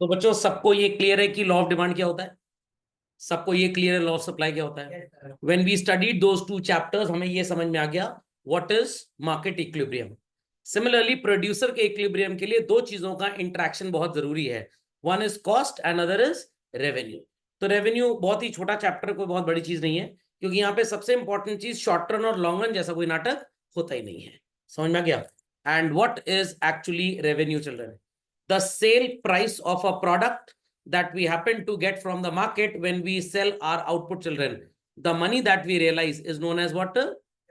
तो बच्चों सबको ये क्लियर है कि लॉ ऑफ डिमांड क्या होता है? सबको ये क्लियर है लॉ ऑफ सप्लाई क्या होता है? When we studied those two chapters हमें ये समझ में आ गया what is market equilibrium. Similarly producer के इक्विलिब्रियम के लिए दो चीजों का इंटरेक्शन बहुत जरूरी है, one is cost and other is revenue. तो रेवेन्यू बहुत ही छोटा चैप्टर, कोई बहुत बड़ी चीज नहीं है, क्योंकि यहाँ पे सबसे इंपॉर्टेंट चीज शॉर्ट रन और लॉन्ग रन जैसा कोई नाटक होता ही नहीं है। समझ में आ गया? And what is actually revenue children? The sale price of a product that we happen to get from the market when we sell our output children. The money that we realize is known as what?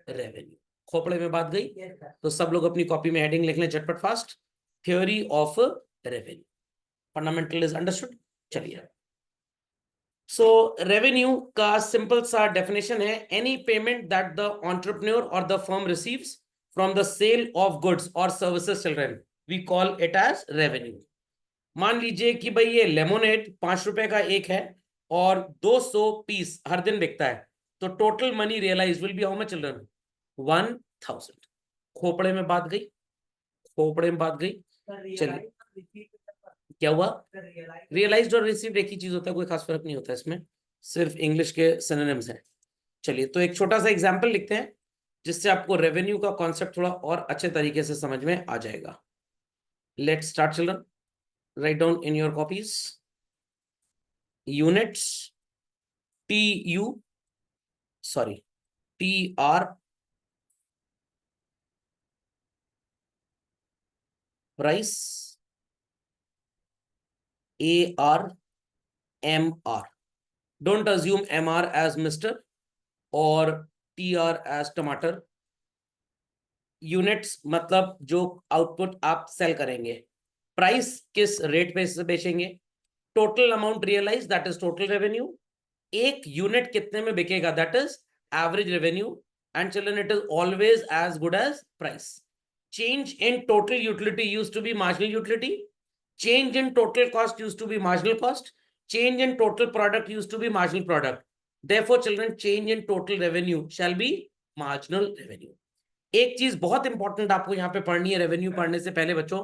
Revenue. खोपड़े में बात गई? तो सब लोग अपनी copy में heading लिख लें झटपट fast. Theory of revenue, fundamental is understood. चलिए, सो रेवेन्यू का सिंपल सा डेफिनेशन है, any payment that the entrepreneur और the firm receives from the sale of goods और services children, we call it as revenue. मान लीजिए कि भाई ये लेमोनेड 5 रुपए का एक है और 200 पीस हर दिन बिकता है, तो total money realise will be how much children? 1000। खोपड़े में बात गई? खोपड़े में बात गई? चलिए, क्या हुआ? रियलाइज्ड और रिसीव्ड एक ही चीज होता है, कोई खास फर्क नहीं होता इसमें, सिर्फ इंग्लिश के सिनोनिम्स हैं। चलिए, तो एक छोटा सा एग्जाम्पल लिखते हैं जिससे आपको रेवेन्यू का कॉन्सेप्ट थोड़ा और अच्छे तरीके से समझ में आ जाएगा। Let's start children, write down in your copies units, TR, price, AR, MR. Don't assume MR as Mr. और TR as टमाटर। यूनिट्स मतलब जो आउटपुट आप सेल करेंगे, प्राइस किस रेट पे से बेचेंगे, total amount realise that is total revenue, एक यूनिट कितने में बिकेगा that is average revenue, and children it is always as good as price. Change in total utility used to be marginal utility, change in total cost used to be marginal cost, change in total product used to be marginal product. Therefore children, change in total revenue shall be marginal revenue. एक चीज बहुत important आपको यहाँ पे पढ़नी है revenue पढ़ने से पहले बच्चों,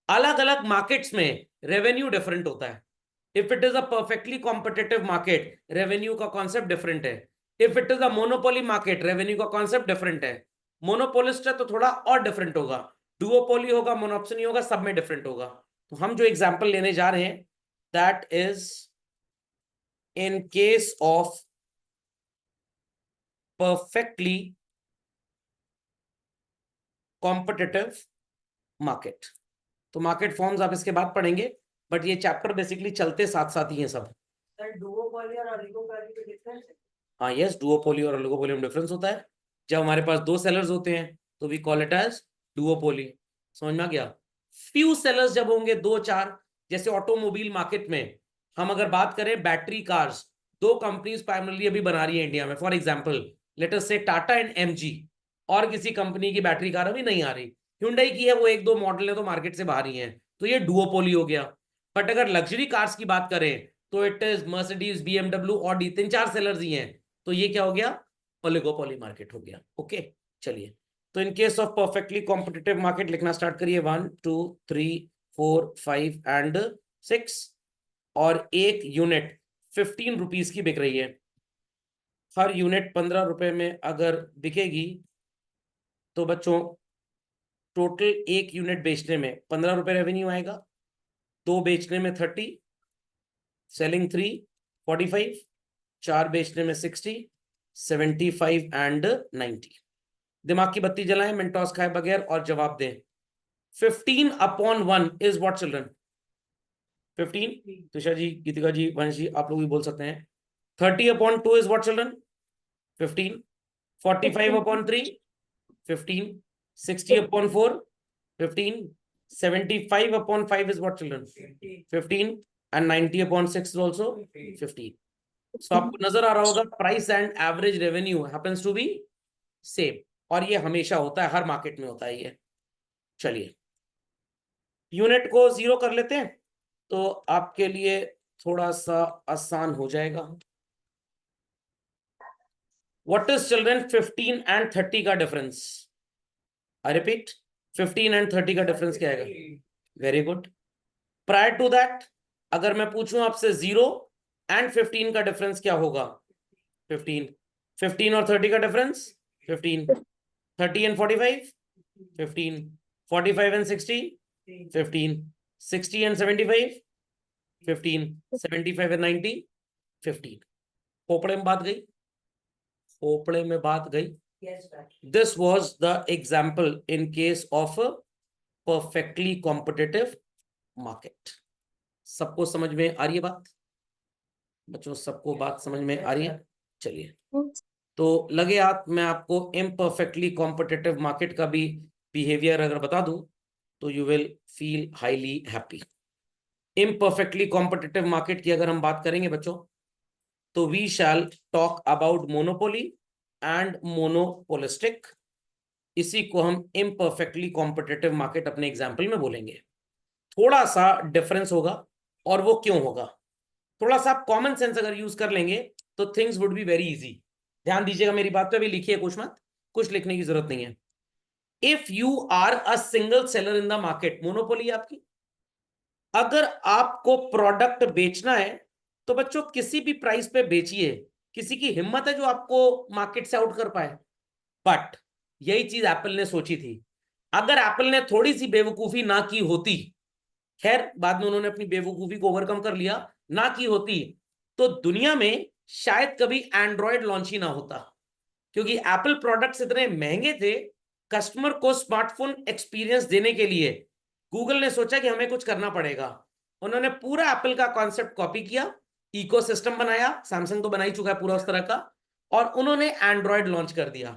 अलग अलग मार्केट्स में रेवेन्यू डिफरेंट होता है। If it is a perfectly competitive market, revenue का कॉन्सेप्ट डिफरेंट है। If it is a monopoly market, revenue का कॉन्सेप्ट डिफरेंट है। मोनोपोलिस्ट है तो थोड़ा और डिफरेंट होगा, डुओपोली होगा, मोनोपोली होगा, सब में डिफरेंट होगा। तो हम जो एग्जाम्पल लेने जा रहे हैं that is in case of perfectly competitive market. तो मार्केट फॉर्म्स आप इसके बाद पढ़ेंगे, बट ये चैप्टर बेसिकली चलते साथ साथ ही हैं सब। डुओपोली और ओलिगोपोली में डिफरेंस है? हाँ यस, डुओपोली और ओलिगोपोली में डिफरेंस होता है। जब हमारे पास दो सेलर्स होते हैं तो we call it as duopoly. समझ में आ गया? फ्यू सेलर्स जब होंगे, दो चार, जैसे ऑटोमोबाइल मार्केट में हम अगर बात करें बैटरी कार्स, दो कंपनीज प्राइमरली अभी बना रही है इंडिया में, फॉर एग्जांपल लेट अस से टाटा एंड एमजी, और किसी कंपनी की बैटरी कार अभी नहीं आ रही। Hyundai की है, वो एक दो मॉडल है तो मार्केट से बाहर ही है, तो ये डुओपोली हो गया। बट अगर लग्जरी कार्स की बात करें तो it is Mercedes, BMW, Audi, तीन चार सेलर्स ही हैं, तो ये क्या हो गया? ओलिगोपोली मार्केट हो गया। ओके चलिए, तो इन case of perfectly competitive market लिखना स्टार्ट करिए, 1 2 3 4 5 एंड 6, और एक यूनिट 15 रुपीज की बिक रही है। हर यूनिट 15 रुपए में अगर बिकेगी तो बच्चों टोटल एक यूनिट बेचने में 15 रुपए रेवेन्यू आएगा, दो बेचने में 30, सेलिंग 3 45, चार बेचने में 60, 75 एंड 90। दिमाग की बत्ती जलाएं, मिनटॉस खाए बगैर और जवाब दें। 15/1 is what children? 15, Tushar ji, Geetika जी, वंश जी, आप लोग भी बोल सकते हैं। 30/2 is what children? 15। 45/3 15, 60/4 15, 75/5 is what children? 15, and 90/6 is also 15. So आपको नजर आ रहा होगा price and average revenue happens to be same, और ये हमेशा होता है, हर मार्केट में होता है ये। चलिए, यूनिट को 0 कर लेते हैं तो आपके लिए थोड़ा सा आसान हो जाएगा। व्हाट इज चिल्ड्रन 15 एंड 30 का डिफरेंस? आई रिपीट, 15 एंड 30 का डिफरेंस क्या आएगा? Very good. Prior to that अगर मैं पूछूं आपसे 0 एंड 15 का डिफरेंस क्या होगा? 15। 15 और 30 का difference 15। 30 and 45 15। 45 and 60 15। 60 and 75 15। 75 and 90 15। खोपड़े में बात गई, खोपड़े में बात गई। This was the example in case of perfectly competitive market. सबको समझ में आ रही है बात बच्चों? सबको बात समझ में आ रही है? चलिए, तो लगे हाथ मैं आपको इम्परफेक्टली कॉम्पिटिटिव मार्केट का भी बिहेवियर अगर बता दूं तो you will feel highly happy. Imperfectly competitive market की अगर हम बात करेंगे बच्चों, तो we shall talk about monopoly and monopolistic. इसी को हम इम्परफेक्टली कॉम्पिटिटिव मार्केट अपने एग्जाम्पल में बोलेंगे। थोड़ा सा डिफरेंस होगा, और वो क्यों होगा? थोड़ा सा आप कॉमन सेंस अगर यूज कर लेंगे तो things would be very easy. ध्यान दीजिएगा मेरी बात पे, अभी लिखिए कुछ मत, कुछ लिखने की जरूरत नहीं है। If you are a single seller in the market, monopoly आपकी, अगर आपको प्रोडक्ट बेचना है तो बच्चों किसी भी प्राइस पे बेचिए। किसी की हिम्मत है जो आपको मार्केट से आउट कर पाए? बट यही चीज एप्पल ने सोची थी। अगर एप्पल ने थोड़ी सी बेवकूफी ना की होती, खैर बाद में उन्होंने अपनी बेवकूफी को ओवरकम कर लिया, ना की होती तो दुनिया में शायद कभी एंड्रॉयड लॉन्च ही ना होता। क्योंकि एप्पल प्रोडक्ट्स इतने महंगे थे, कस्टमर को स्मार्टफोन एक्सपीरियंस देने के लिए गूगल ने सोचा कि हमें कुछ करना पड़ेगा। उन्होंने पूरा एप्पल का कॉन्सेप्ट कॉपी किया, इकोसिस्टम बनाया, सैमसंग तो बना ही चुका है पूरा उस तरह का, और उन्होंने एंड्रॉयड लॉन्च कर दिया।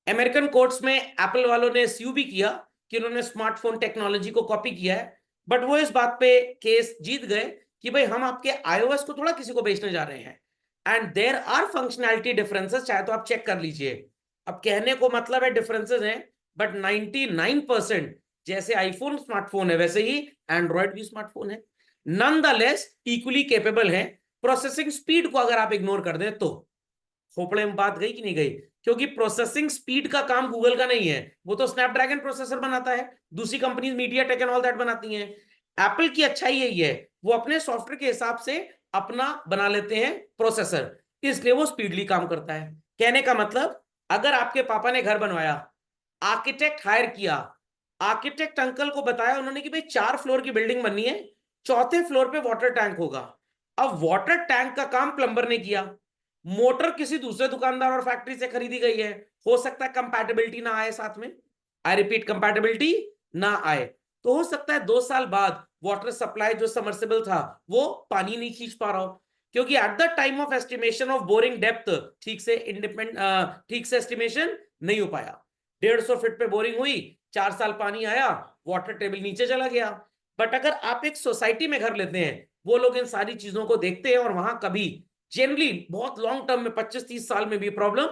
अमेरिकन कोर्ट्स में एप्पल वालों ने स्यू भी किया कि उन्होंने स्मार्टफोन टेक्नोलॉजी को कॉपी किया है, बट वो इस बात पे केस जीत गए कि भाई हम आपके आईओएस को थोड़ा किसी को बेचने जा रहे हैं, and there are functionality differences, चाहे तो आप चेक कर लीजिए। अब कहने को मतलब है डिफरेंसेस हैं, बट 99% जैसे आईफोन स्मार्टफोन है वैसे ही एंड्रॉयड भी स्मार्टफोन है, none the less equally capable है। प्रोसेसिंग स्पीड को अगर आप इग्नोर कर दें तो खोपड़े में बात गई कि नहीं गई? क्योंकि प्रोसेसिंग स्पीड का काम गूगल का नहीं है, वो तो स्नैपड्रैगन प्रोसेसर बनाता है, दूसरी company media take and all that बनाती हैं। एप्पल की अच्छाई यही है, वो अपने सॉफ्टवेयर के हिसाब से अपना बना लेते हैं प्रोसेसर, इसलिए वो स्पीडली काम करता है। कहने का मतलब, अगर आपके पापा ने घर बनवाया, आर्किटेक्ट हायर किया, आर्किटेक्ट अंकल को बताया उन्होंने कि भाई 4 फ्लोर की बिल्डिंग बननी है, चौथे फ्लोर पे वाटर टैंक होगा। अब वाटर टैंक का काम प्लम्बर ने किया, मोटर किसी दूसरे दुकानदार और फैक्ट्री से खरीदी गई है, हो सकता है कंपैटिबिलिटी ना आए साथ में, आई रिपीट कंपैटिबिलिटी ना आए, तो हो सकता है 2 साल बाद वाटर सप्लाई जो सबमर्सिबल था वो पानी नहीं खींच पा रहा हो, क्योंकि at the time of estimation of boring depth ठीक से एस्टिमेशन नहीं हो पाया। 150 फीट पे बोरिंग हुई, 4 साल पानी आया, वाटर टेबल नीचे चला गया। बट अगर आप एक सोसाइटी में घर लेते हैं, वो लोग इन सारी चीजों को देखते हैं और वहां कभी जनरली बहुत लॉन्ग टर्म में 25-30 साल में भी प्रॉब्लम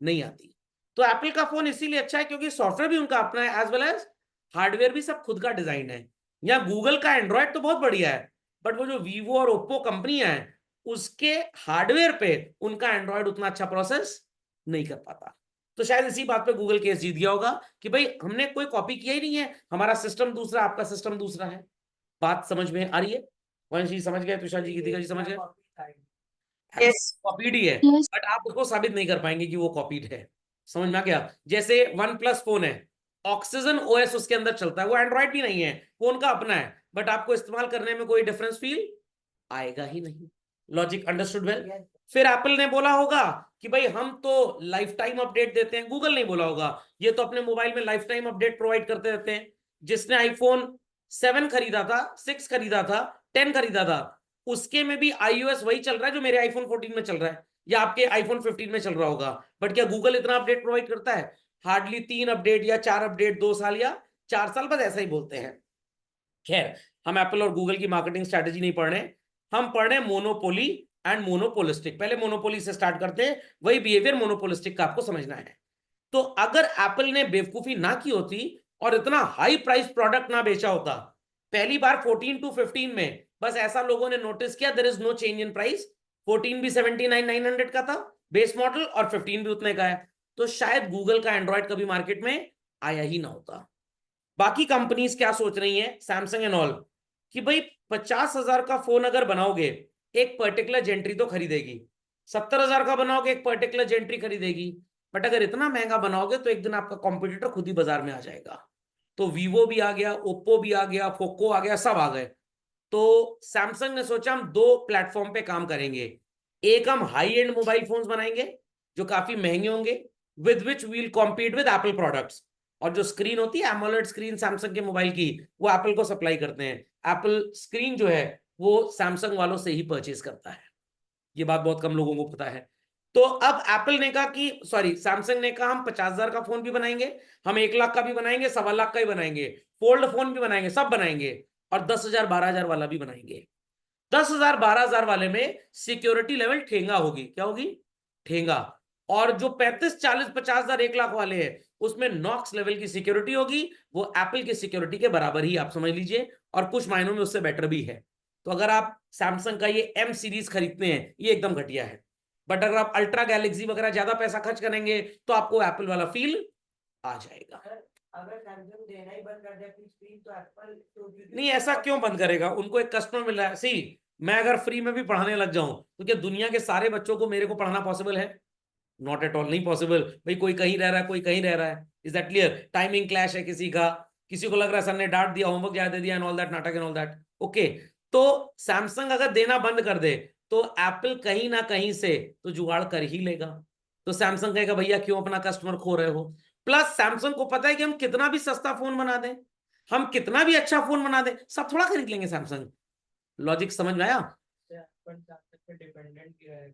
नहीं आती। तो एप्पल का फोन इसीलिए अच्छा है क्योंकि सॉफ्टवेयर भी उनका अपना है, एज वेल एज हार्डवेयर भी सब खुद का डिजाइन है। या गूगल का एंड्रॉयड तो बहुत बढ़िया है, बट वो जो वीवो और ओप्पो कंपनियां हैं उसके हार्डवेयर पे उनका एंड्रॉयड उतना अच्छा प्रोसेस नहीं कर पाता। तो शायद इसी बात पे गूगल केस जीत गया होगा कि भाई हमने कोई कॉपी किया ही नहीं है, हमारा सिस्टम दूसरा, आपका सिस्टम दूसरा है। बात समझ में आ रही है? वंश जी समझ गए, तुषार जी, गीतिका जी समझ गए? कॉपीड ही है, बट आप उसको साबित नहीं कर पाएंगे कि वो कॉपीड है। समझ में आ गया? जैसे वन प्लस फोन है, ऑक्सीजन ओएस उसके अंदर चलता है, वो एंड्रॉइड भी नहीं है, वो उनका अपना है, बट आपको इस्तेमाल करने में कोई डिफरेंस फील आएगा ही नहीं। Logic understood well? फिर एप्पल ने बोला होगा कि भाई हम तो लाइफ टाइम अपडेट देते हैं, गूगल नहीं बोला होगा, ये तो अपने मोबाइल में लाइफ टाइम अपडेट प्रोवाइड करते रहते हैं। जिसने आईफोन 7 खरीदा था, 6 खरीदा था, 10 खरीदा था, उसके में भी iOS वही चल रहा है जो मेरे आईफोन 14 में चल रहा है या आपके आईफोन 15 में चल रहा होगा। बट क्या गूगल इतना अपडेट प्रोवाइड करता है? हार्डली 3 अपडेट या 4 अपडेट 2 साल या 4 साल, बस ऐसा ही बोलते हैं। खैर, हम एप्पल और गूगल की मार्केटिंग स्ट्रेटेजी नहीं पढ़ रहे, हम पढ़ रहे हैं मोनोपोली एंड मोनोपोलिस्टिक। पहले मोनोपोली से स्टार्ट करते हैं, वही बिहेवियर मोनोपोलिस्टिक का आपको समझना है। तो अगर एप्पल ने बेवकूफी ना की होती और इतना हाई प्राइस प्रोडक्ट ना बेचा होता, पहली बार 14 to 15 में बस ऐसा लोगों ने नोटिस किया, there is no change in price, 14 भी 79,900 का था बेस मॉडल और 15 भी उतने का है, तो शायद गूगल का एंड्रॉयड कभी मार्केट में आया ही ना होता। बाकी कंपनीज क्या सोच रही हैं, सैमसंग एंड ऑल, कि भाई 50,000 का फोन अगर बनाओगे एक पर्टिकुलर जेंट्री तो खरीदेगी, 70,000 का बनाओगे एक पर्टिकुलर जेंट्री खरीदेगी, बट अगर इतना महंगा बनाओगे तो एक दिन आपका कॉम्पिटिटर खुद ही बाजार में आ जाएगा। तो वीवो भी आ गया, ओप्पो भी आ गया, पोको आ गया, सब आ गए। तो सैमसंग ने सोचा हम दो प्लेटफॉर्म पे काम करेंगे। एक हम हाई एंड मोबाइल फोन्स बनाएंगे जो काफी महंगे होंगे, with which we'll compete with Apple products. और जो स्क्रीन होती है एमोलेड स्क्रीन सैमसंग के मोबाइल की, वो एप्पल को सप्लाई करते हैं। एप्पल स्क्रीन जो है वो सैमसंग वालों से ही परचेज करता है। ये बात बहुत कम लोगों को पता है। तो अब एप्पल ने कहा कि सॉरी सैमसंग ने कहा हम 50,000 का फोन भी बनाएंगे, हम 1 लाख का भी बनाएंगे, 1.25 लाख का भी बनाएंगे, फोल्ड फोन भी बनाएंगे, सब बनाएंगे, और 10,000 12,000 वाला भी बनाएंगे। 10,000 12,000 वाले में सिक्योरिटी लेवल ठेंगा होगी। क्या होगी? ठेंगा। और जो 35 40 50,000 1 लाख वाले हैं उसमें नॉक्स लेवल की सिक्योरिटी होगी, वो एप्पल की सिक्योरिटी के बराबर ही आप समझ लीजिए, और कुछ मायनों में उससे बेटर भी है। तो अगर आप सैमसंग का ये एम सीरीज खरीदते हैं ये एकदम घटिया है, बट अगर आप अल्ट्रा गैलेक्सी वगैरह ज्यादा पैसा खर्च करेंगे तो आपको एप्पल वाला फील आ जाएगा। अगर सैमसंग देना ही बंद कर दे अपनी स्क्रीन तो एप्पल नहीं, ऐसा क्यों बंद करेगा? उनको एक कस्टमर मिल रहा है। सी, मैं अगर फ्री में भी पढ़ाने लग जाऊं तो क्या दुनिया के सारे बच्चों को मेरे को पढ़ाना पॉसिबल है? नॉट एट ऑल, नहीं पॉसिबल। भाई कोई कहीं रह रहा है, कोई कहीं रह रहा है। Is that clear? Timing clash है किसी का, किसी को लग रहा है सर ने डांट दिया, होमवर्क ज्यादा दे दिया, एंड ऑल दैट नाटक एंड ऑल दैट। ओके, तो सैमसंग अगर देना बंद कर दे तो एप्पल कहीं ना कहीं से तो जुगाड़ कर ही लेगा। तो सैमसंग कहेगा भैया क्यों अपना कस्टमर खो रहे हो। प्लस सैमसंग को पता है कि हम कितना भी सस्ता फोन बना दें, हम कितना भी अच्छा फोन बना दें, सब थोड़ा खरीद लेंगे सैमसंग। लॉजिक समझ में आया?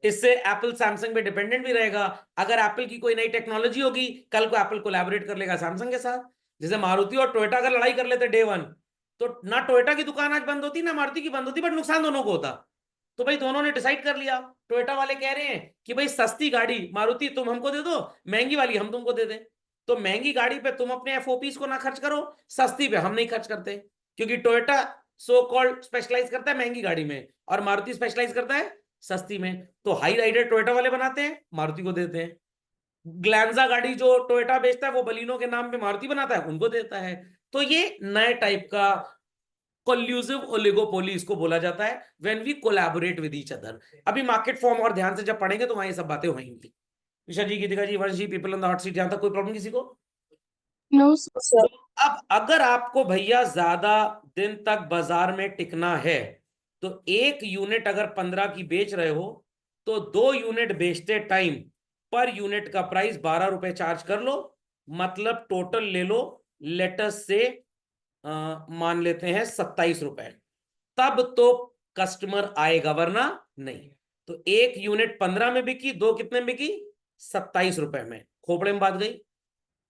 इससे एप्पल सैमसंग पे डिपेंडेंट भी रहेगा। अगर एप्पल की कोई नई टेक्नोलॉजी होगी कल को एप्पल कोलैबोरेट कर लेगा सैमसंग के साथ। जैसे मारुति और टोयोटा अगर लड़ाई कर लेते डे वन, तो ना टोयोटा की दुकान आज बंद होती ना मारुति की बंद होती, बट नुकसान दोनों को होता। तो भाई दोनों ने डिसाइड कर लिया। टोयोटा वाले कह रहे हैं कि भाई सस्ती गाड़ी मारुति तुम हमको दे दो, महंगी वाली हम तुमको दे दें। तो महंगी गाड़ी पे तुम अपने एफओपीज को ना खर्च करो, सस्ती पे हम नहीं खर्च करते, क्योंकि टोयोटा सो कॉल्ड स्पेशलाइज करता है महंगी गाड़ी में और मारुति स्पेशलाइज करता है सस्ती में। तो हाई राइडर टोयोटा वाले बनाते हैं, मारुति को देते हैं। ग्लैंजा गाड़ी जो टोयोटा बेचता है वो बलिनो के नाम पे मारुति बनाता है, उनको देता है। तो ये नए टाइप का कोल्यूसिव ओलिगोपोली इसको बोला जाता है, when we collaborate with each other. अभी मार्केट फॉर्म और ध्यान से जब पढ़ेंगे तो वहां ये सब बातें होंगी। विशा जी, Geetika ji, Varsh ji, people on the hot seat, यहां तक कोई प्रॉब्लम किसी को? No sir. तो अब अगर आपको भैया ज्यादा दिन तक बाजार में टिकना है तो एक यूनिट अगर 15 की बेच रहे हो तो 2 यूनिट बेचते टाइम पर यूनिट का प्राइस 12 रुपए चार्ज कर लो, मतलब टोटल ले लो लेटस से मान लेते हैं 27 रुपए, तब तो कस्टमर आएगा, वरना नहीं। तो एक यूनिट 15 में बिकी, दो कितने में बिकी? 27 रुपए में, खोपड़े में बात गई।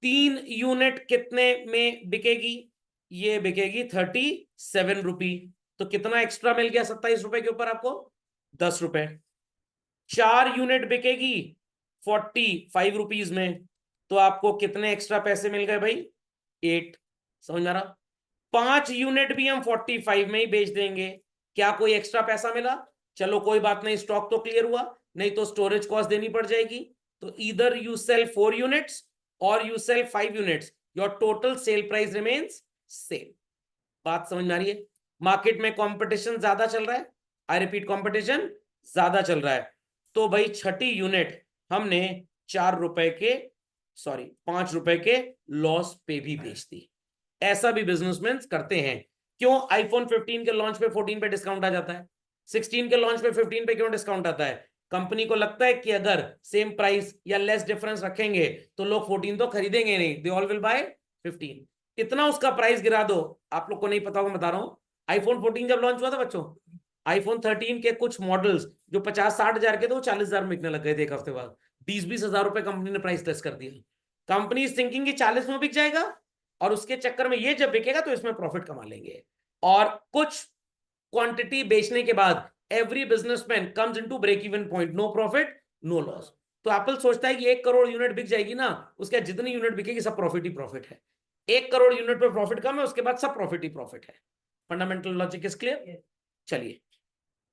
3 यूनिट कितने में बिकेगी? ये बिकेगी 37 रुपी। तो कितना एक्स्ट्रा मिल गया 27 रुपए के ऊपर आपको? 10 रुपए। 4 यूनिट बिकेगी 45 रुपीज में, तो आपको कितने एक्स्ट्रा पैसे मिल गए भाई? 8। समझ में आ रहा? 5 यूनिट भी हम 45 में ही बेच देंगे, क्या कोई एक्स्ट्रा पैसा मिला? चलो कोई बात नहीं, स्टॉक तो क्लियर हुआ, नहीं तो स्टोरेज कॉस्ट देनी पड़ जाएगी। तो इधर यू सेल 4 यूनिट्स और you sell 5 units, your total sell price remains same. बात समझ में आ रही है? मार्केट में कंपटीशन ज्यादा चल रहा है, आई रिपीट कंपटीशन ज्यादा चल रहा है। तो भाई छठी यूनिट हमने 4 रुपए के, सॉरी 5 रुपए के लॉस पे भी बेच दी। ऐसा भी बिजनेसमैन करते हैं। क्यों आईफोन 15 के लॉन्च पे 14 पे डिस्काउंट आ जाता है, 16 के लॉन्च पे 15 पे क्यों डिस्काउंट आता है? कंपनी को लगता है कि अगर सेम प्राइस या लेस डिफरेंस रखेंगे तो लोग 14 तो खरीदेंगे नहीं, दे ऑल विल बाय 15। इतना उसका प्राइस गिरा दो। आप लोग को नहीं पता होगा, बता रहा हूं, आईफोन 14 जब लॉन्च हुआ था बच्चों, आईफोन 13 के कुछ मॉडल्स जो 50-60 हजार के थे वो 40,000 में बिकने लग गए थे एक हफ्ते बाद। 20-20 हजार रुपए कंपनी ने प्राइस लेस कर दिया। कंपनी इज थिंकिंग कि 40 में बिक जाएगा और उसके चक्कर में ये जब बिकेगा तो इसमें प्रॉफिट कमा लेंगे। और कुछ क्वांटिटी बेचने के बाद every businessman comes into break even point, no profit no loss. तो एप्पल सोचता है कि 1 करोड़ यूनिट बिक जाएगी ना, उसके जितनी यूनिट बिकेगी सब प्रॉफिट ही प्रॉफिट है। 1 करोड़ यूनिट पे प्रॉफिट कम है, उसके बाद सब प्रॉफिट ही प्रॉफिट है। Fundamental logic is clear? चलिए,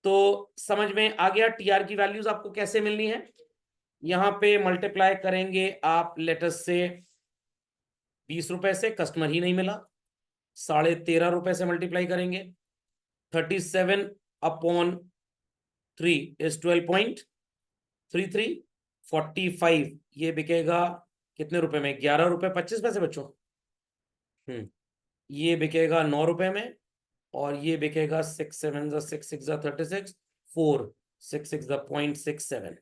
तो समझ में आ गया टीआर की वैल्यूज आपको कैसे मिलनी है। यहां पे मल्टीप्लाई करेंगे आप लेटस से 20 रुपए से, कस्टमर ही नहीं मिला, 13.5 रुपए से मल्टीप्लाई करेंगे, 37/3 इज 12.33। 45 ये बिकेगा कितने रुपए में? 11 रुपए 25 पैसे बच्चों। ये बिकेगा 9 रुपए में, और ये बिकेगा 6 7 6 6 36 4 6 6 0.67।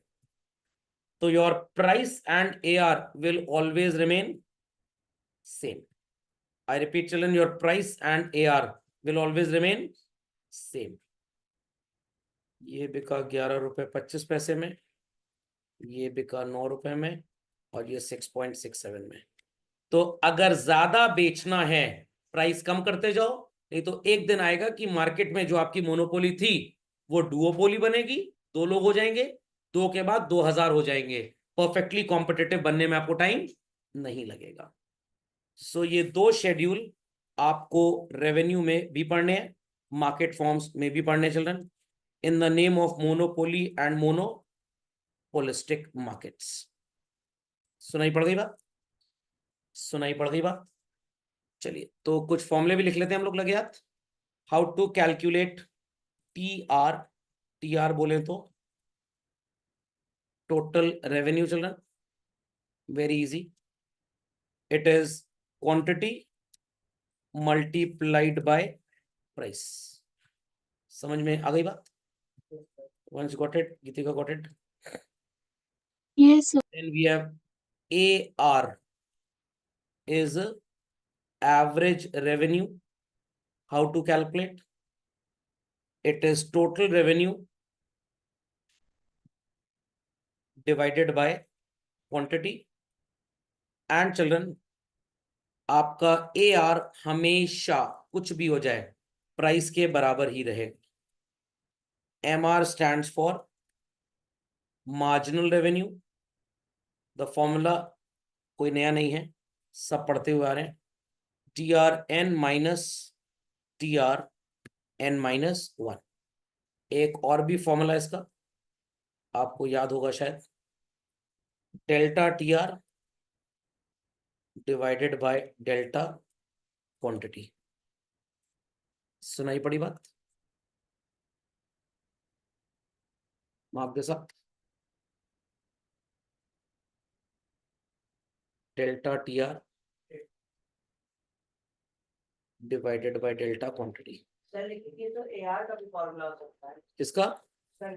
तो your price and AR will always remain same. I repeat children, your price and AR will always remain same. ये बिका 11 रुपए 25 पैसे में, ये बिका 9 रुपए में, और ये 6.67 में। तो अगर ज्यादा बेचना है प्राइस कम करते जाओ, नहीं तो एक दिन आएगा कि मार्केट में जो आपकी मोनोपोली थी वो डुओपोली बनेगी, 2 लोग हो जाएंगे, 2 के बाद 2000 हो जाएंगे। परफेक्टली कॉम्पिटिटिव बनने में आपको टाइम नहीं लगेगा। सो ये 2 शेड्यूल आपको रेवेन्यू में भी पढ़ने हैं, मार्केट फॉर्म्स में भी पढ़ने children, in the name of monopoly and monopolistic markets. सुनाई पड़ गई बात? सुनाई पड़ गई बात? चलिए, तो कुछ फॉर्मूले भी लिख लेते हैं हम लोग लगे हाथ। How to calculate TR। TR बोले तो total revenue children, very easy. It is quantity multiplied by price. समझ में आ गई बात? Once got it? Geetika got it? Yes, sir. Then we have AR is average revenue. How to calculate? It is total revenue divided by quantity. And children, आपका AR हमेशा कुछ भी हो जाए प्राइस के बराबर ही रहेगा। MR stands for marginal revenue. The formula कोई नया नहीं है, सब पढ़ते हुए आ रहे हैं। TRN minus TRN minus 1। एक और भी फॉर्मूला इसका आपको याद होगा शायद, delta TR divided by delta quantity. सुनाई पड़ी बात? Mark this up. Delta TR divided by delta quantity. Sir ये तो AR का भी फॉर्मूला हो सकता है। किसका? सर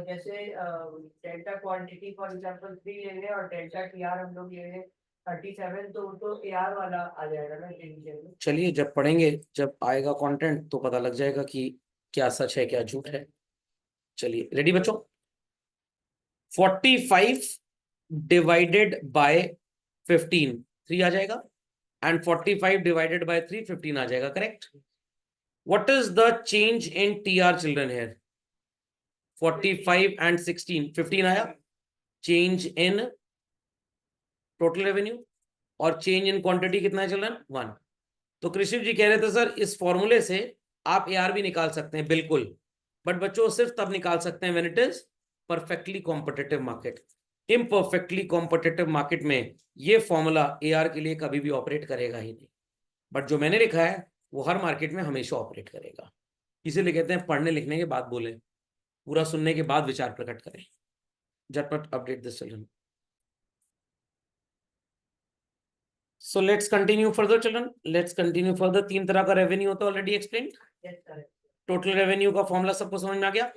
जैसे डेल्टा क्वांटिटी फॉर एग्जांपल 3 ले लें और डेल्टा TR हम लोग ले लें 37, तो AR वाला आ जाएगा ना डिवीजन में। चलिए, जब पढ़ेंगे, जब आएगा कंटेंट तो पता लग जाएगा कि क्या सच है क्या झूठ है। चलिए, रेडी बच्चों? 45 डिवाइडेड बाय 15 3 आ जाएगा, एंड 45 डिवाइडेड बाय 3 15 आ जाएगा, correct? What is the change in TR children here? 45 and 16 15 आया। चेंज इन टोटल रेवेन्यू और चेंज इन क्वांटिटी कितना है चिल्ड्रन? 1। तो कृषि जी कह रहे थे सर इस फॉर्मूले से आप AR भी निकाल सकते हैं, बिल्कुल, बट बच्चों सिर्फ तब निकाल सकते हैं when it is perfectly competitive market. Imperfectly competitive market में ये फॉर्मूला AR के लिए कभी भी ऑपरेट करेगा ही नहीं, बट जो मैंने लिखा है वो हर मार्केट में हमेशा ऑपरेट करेगा। इसीलिए कहते हैं पढ़ने लिखने के बाद बोले, पूरा सुनने के बाद विचार प्रकट करें। झटपट update this children. So let's continue further children. Let's continue further। 3 तरह का रेवेन्यू होता है, ऑलरेडी एक्सप्लेन्ड। टोटल रेवेन्यू का फॉर्मूला सबको समझ में आ गया?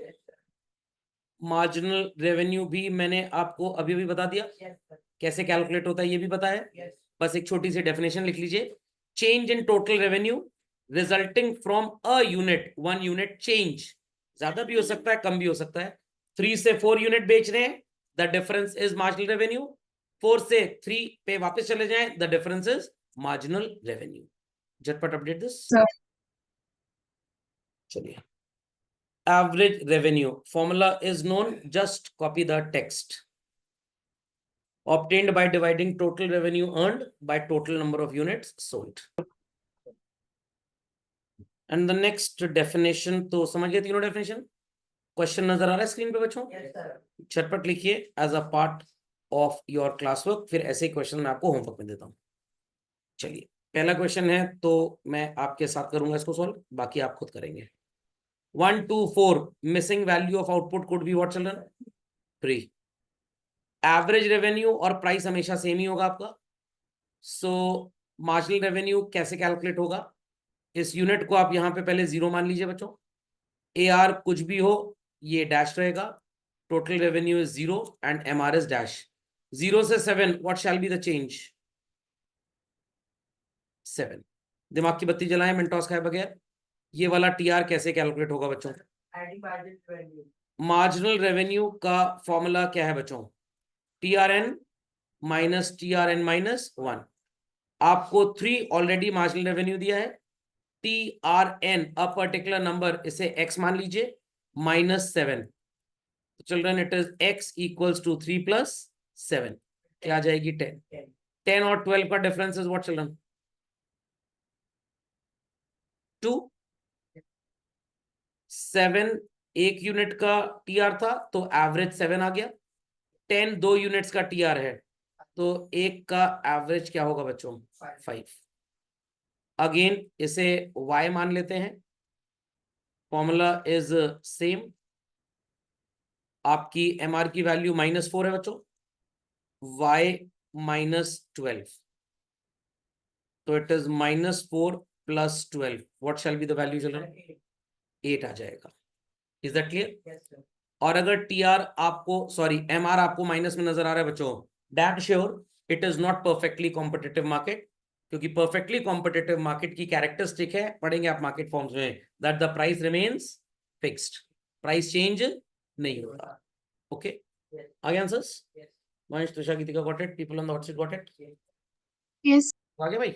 मार्जिनल रेवेन्यू भी मैंने आपको अभी भी बता दिया, कैसे कैलकुलेट होता है ये भी पता है। बस एक छोटी सी डेफिनेशन लिख लीजिए। Change in total revenue resulting from a unit, 1 unit change. ज्यादा भी हो सकता है, कम भी हो सकता है। 3 से 4 यूनिट बेच रहे हैं, the difference is marginal revenue. 4 से 3 पे वापस चले जाएं, the difference is marginal revenue. झटपट अपडेट दिस। Sir. चलिए, average revenue formula is known, just copy the text. obtained by dividing total revenue earned by total number of units sold. And the next definition, तो समझ गए तीनों definition? Question नजर आ रहा है स्क्रीन पे बच्चों? झटपट लिखिए as a part of your class work, फिर ऐसे क्वेश्चन मैं आपको होमवर्क में देता हूँ। चलिए, पहला क्वेश्चन है तो मैं आपके साथ करूंगा इसको सॉल्व, बाकी आप खुद करेंगे। 1 2 4 missing value of output could be what children 3. Average revenue और प्राइस हमेशा सेम ही होगा आपका. सो मार्जिनल रेवेन्यू कैसे कैलकुलेट होगा? इस यूनिट को आप यहां पे पहले 0 मान लीजिए बच्चों. AR कुछ भी हो ये डैश रहेगा. Total revenue is 0 and MR is dash. 0 से 7 what shall be the change? 7. दिमाग की बत्ती जलाएं मिनटॉस खाए बगैर. ये वाला TR कैसे कैलकुलेट होगा बच्चों? Adding margin value marginal revenue का फॉर्मूला क्या है बच्चों? TRN minus TRN minus 1. आपको 3 ऑलरेडी मार्जिनल रेवेन्यू दिया है. TRN अ पर्टिकुलर नंबर, इसे x मान लीजिए, minus 7. Children it is x equals to 3 plus 7. क्या आ जाएगी? 10. 10 और 12 का डिफरेंस इज व्हाट चिल्ड्रन? 2. 7 एक यूनिट का TR था तो एवरेज 7 आ गया. 10 2 यूनिट्स का TR है तो एक का एवरेज क्या होगा बच्चों? 5. अगेन इसे y मान लेते हैं. Formula is same. आपकी MR की वैल्यू -4 है बच्चों. y -12 तो it is -4 plus 12. What shall be the value children? 8 आ जाएगा. Is that clear? और अगर TR आपको MR आपको माइनस में नजर आ रहा है बच्चों, that sure it is not perfectly competitive market. क्योंकि परफेक्टली कॉम्पिटिटिव मार्केट की कैरेक्टरिस्टिक है, पढ़ेंगे आप मार्केट फॉर्म्स में, that the price remains fixed. Price change नहीं होता. ओके, आगे answers? Mahesh, Trisha, Geetika got it? People on the hot seat got it? Yes. आगे भाई.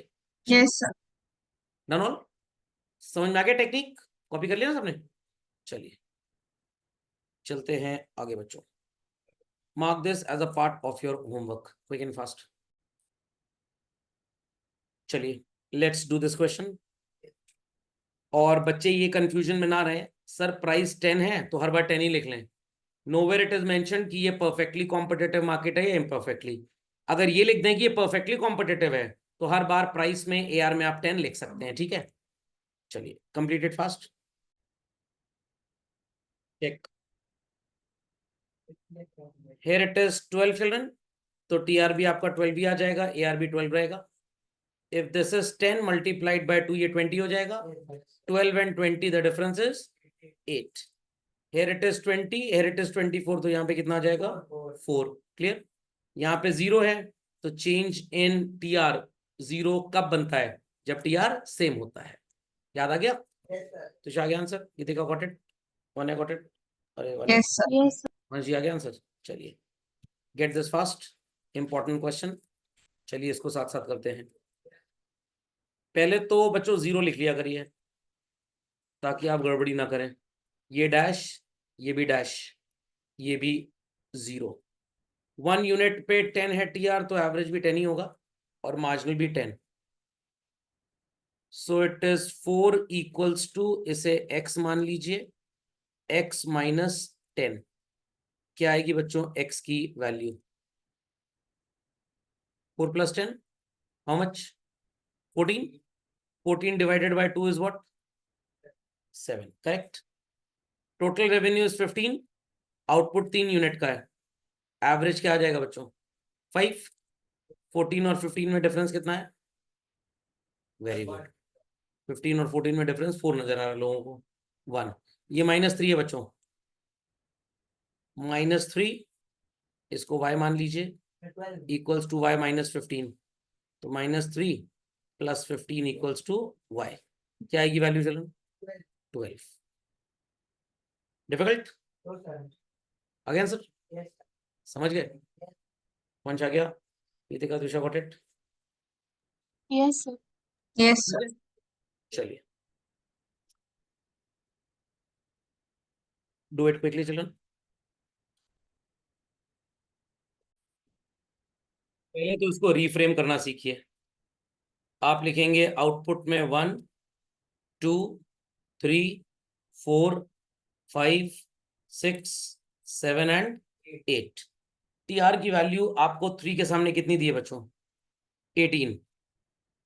Yes, sir. Done all? समझ में आ गया टेक्निक? कॉपी कर लिया ना सबने? चलिए चलते हैं आगे बच्चों. Mark this as a part of your homework, quick and fast. चलिए लेट्स डू दिस क्वेश्चन. और बच्चे ये कंफ्यूजन में ना रहे, सर प्राइस 10 है तो हर बार 10 ही लिख लें. नोवेयर इट इज मेंशन कि ये परफेक्टली कॉम्पिटिटिव मार्केट है या इम्परफेक्टली. अगर ये लिख दें कि ये परफेक्टली कॉम्पिटिटिव है तो हर बार प्राइस में AR में आप 10 लिख सकते हैं. ठीक है, चलिए completed fast. Check. Here it is 12 children. तो TR भी आपका 12 भी आ जाएगा, AR भी 12 रहेगा. If this is 10 multiplied by 2 ये 20 हो जाएगा. 12 and 20 the difference is 8. Here it is 20, here it is 24, तो यहाँ पे कितना आ जाएगा? 4. क्लियर? यहाँ पे 0 है तो चेंज इन TR 0 कब बनता है? जब TR सेम होता है. याद आ गया? तो आ गया आंसर? ये देखा गॉट इट? वन है गॉट इट? अरे one. Yes, sir. Yes, sir. हाँ जी, आ गया आंसर. चलिए get this fast. Important question. चलिए इसको साथ साथ करते हैं. पहले तो बच्चों 0 लिख लिया करिए ताकि आप गड़बड़ी ना करें. ये डैश, ये भी डैश, ये भी 0. 1 यूनिट पे 10 है TR तो एवरेज भी 10 ही होगा और मार्जिनल भी 10. So it is 4 equals to, इसे x मान लीजिए, x माइनस 10. क्या आएगी बच्चों x की value? 4 plus 10 how much? 14. 14 divided by 2 is what? 7. Correct. Total revenue is 15. Output 3 unit का है. एवरेज क्या आ जाएगा बच्चों? 5. 14 और 15 में डिफरेंस कितना है? Very good. 15 और 14 में डिफरेंस 4 नजर आ रहा है लोगों को. 1. ये -3 है बच्चों. -3 इसको y मान लीजिए, इक्वल्स टू y -15. तो -3 प्लस 15 इक्वल्स टू y. क्या आएगी वैल्यू चलो? 12. डिफिकल्ट? अगेन सर समझ गए? कौन आ गया? ये देखा tussah got it? Yes, sir. Yes, sir. चलिए डू इट क्विकली चिल्ड्रन. पहले तो इसको रीफ्रेम करना सीखिए. आप लिखेंगे आउटपुट में 1 2 3 4 5 6 7 एंड 8. TR की वैल्यू आपको 3 के सामने कितनी दी है बच्चों? 18.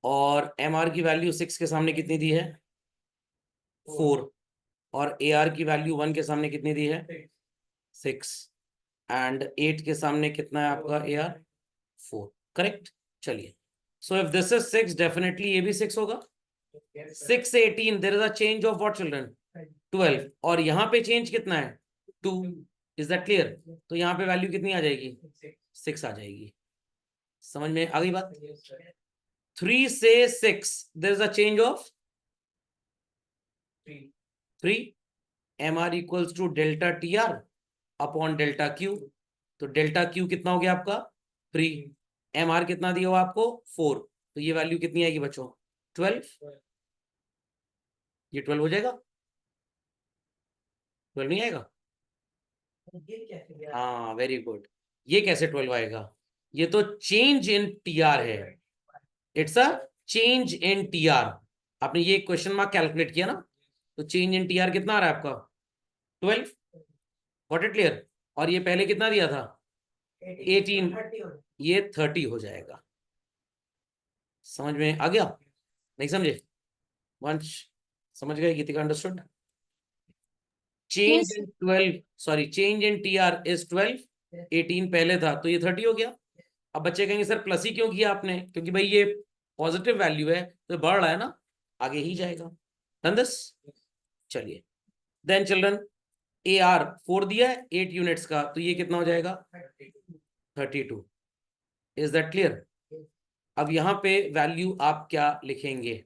और MR की वैल्यू 6 के सामने कितनी दी है? 4. और AR की वैल्यू 1 के सामने कितनी दी है 6 एंड 8 के सामने कितना है आपका AR 4 करेक्ट। चलिए so if this is 6 definitely ये भी 6 होगा। 6 से 18 there is a change of what children 12 और यहाँ पे चेंज कितना है 2 इज दैट क्लियर। तो यहाँ पे वैल्यू कितनी आ जाएगी 6 आ जाएगी। समझ में आ गई बात। 3 से 6 there is a change of 3 MR equals to delta TR upon delta Q। तो डेल्टा Q कितना हो गया आपका 3 MR कितना दिया हुआ आपको 4 तो ये वैल्यू कितनी आएगी बच्चों 12। ये 12 हो जाएगा 12 नहीं आएगा। हाँ वेरी गुड। ये कैसे 12 आएगा ये तो चेंज इन TR है। It's a change in TR। आपने ये क्वेश्चन मार्क कैलकुलेट किया ना तो चेंज इन TR कितना आ रहा है आपका 12 गॉट इट क्लियर। और ये पहले कितना दिया था 18 ये 30 हो जाएगा। समझ में आ गया नहीं समझे वंश समझ गए Geetika understood. Change Yes, in 12 sorry change in TR is 12 18 पहले था तो ये 30 हो गया। अब बच्चे कहेंगे सर प्लस ही क्यों किया आपने क्योंकि भाई ये पॉजिटिव वैल्यू है तो बढ़ रहा है ना आगे ही जाएगा। Done this. चलिए देन चिल्ड्रन AR 4 दिया है 8 यूनिट्स का तो ये कितना हो जाएगा 32 इज दैट क्लियर। अब यहाँ पे वैल्यू आप क्या लिखेंगे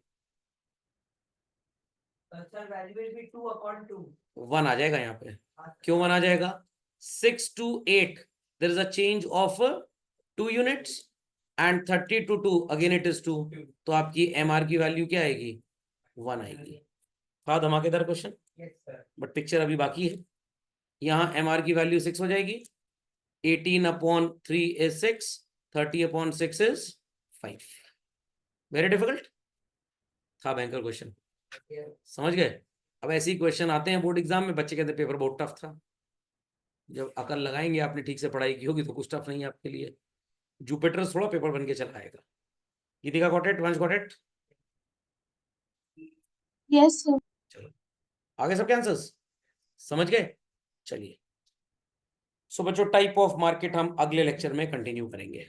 sir value will be 2 upon 2 1 आ जाएगा यहाँ पे। क्यों 1 आ जाएगा 6 to 8 there is a change of 2 units and 30 to 2 again it is 2 तो आपकी MR की वैल्यू क्या आएगी 1 आएगी। था धमाकेदार क्वेश्चन बट पिक्चर अभी बाकी है। यहाँ MR की वैल्यू 6 हो जाएगी 18 upon 3 is 6 30 upon 6 is 5। Very difficult था बैंकर क्वेश्चन समझ गए। अब ऐसे ही क्वेश्चन आते हैं बोर्ड एग्जाम में बच्चे कहते हैं पेपर बहुत टफ था। जब अकल लगाएंगे आपने ठीक से पढ़ाई की होगी तो कुछ टफ नहीं है आपके लिए। जुपिटर थोड़ा पेपर बन के चला आएगा। गीतिका गॉट इट वंश गॉट इट। yes, sir. चलो आगे सबके आंसर्स समझ गए। चलिए सो बच्चों टाइप ऑफ मार्केट हम अगले लेक्चर में कंटिन्यू करेंगे।